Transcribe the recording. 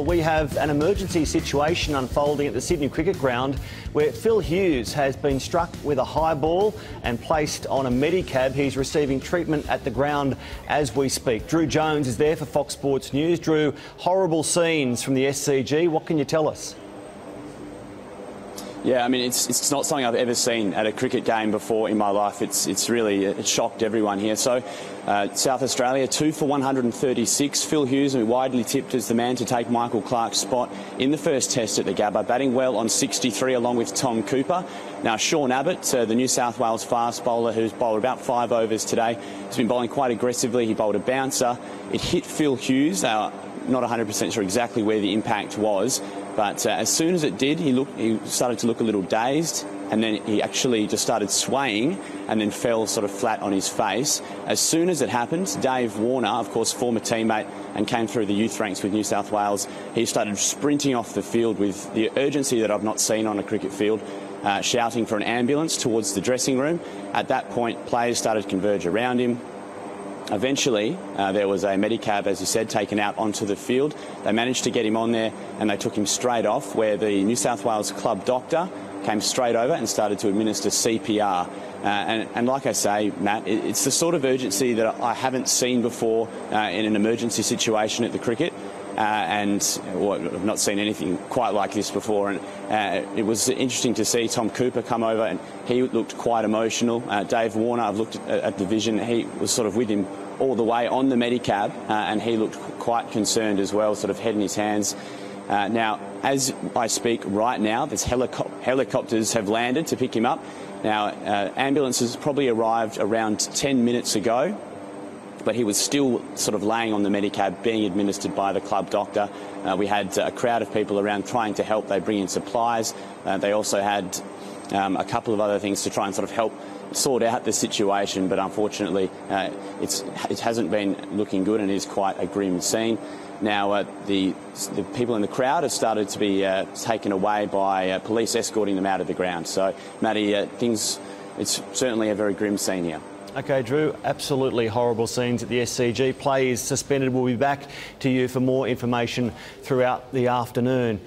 We have an emergency situation unfolding at the Sydney Cricket Ground where Phil Hughes has been struck with a high ball and placed on a medicab. He's receiving treatment at the ground as we speak. Drew Jones is there for Fox Sports News. Drew, horrible scenes from the SCG. What can you tell us? Yeah, I mean, it's not something I've ever seen at a cricket game before in my life. It shocked everyone here. So, South Australia, 2 for 136. Phil Hughes, widely tipped as the man to take Michael Clarke's spot in the first test at the Gabba, batting well on 63 along with Tom Cooper. Now, Sean Abbott, the New South Wales fast bowler who's bowled about 5 overs today, has been bowling quite aggressively. He bowled a bouncer. It hit Phil Hughes. Not 100% sure exactly where the impact was, but as soon as it did, he started to look a little dazed, and then he actually just started swaying and then fell sort of flat on his face. As soon as it happened, Dave Warner, of course, former teammate and came through the youth ranks with New South Wales, he started sprinting off the field with the urgency that I've not seen on a cricket field, shouting for an ambulance towards the dressing room. At that point, players started to converge around him. Eventually, there was a medicab, as you said, taken out onto the field. They managed to get him on there and they took him straight off, where the New South Wales club doctor came straight over and started to administer CPR. And like I say, Matt, it's the sort of urgency that I haven't seen before in an emergency situation at the cricket. I've not seen anything quite like this before. And it was interesting to see Tom Cooper come over, and he looked quite emotional. Dave Warner, I've looked at the vision, he was sort of with him all the way on the medicab, and he looked quite concerned as well, sort of head in his hands. Now, as I speak right now, there's helicopters have landed to pick him up. Now, ambulances probably arrived around 10 minutes ago, but he was still sort of laying on the medicab being administered by the club doctor. We had a crowd of people around trying to help. They bring in supplies. They also had a couple of other things to try and sort of help sort out the situation, but unfortunately it hasn't been looking good and is quite a grim scene. Now, the people in the crowd have started to be taken away by police escorting them out of the ground. So, Matty, it's certainly a very grim scene here. OK, Drew, absolutely horrible scenes at the SCG. Play is suspended. We'll be back to you for more information throughout the afternoon.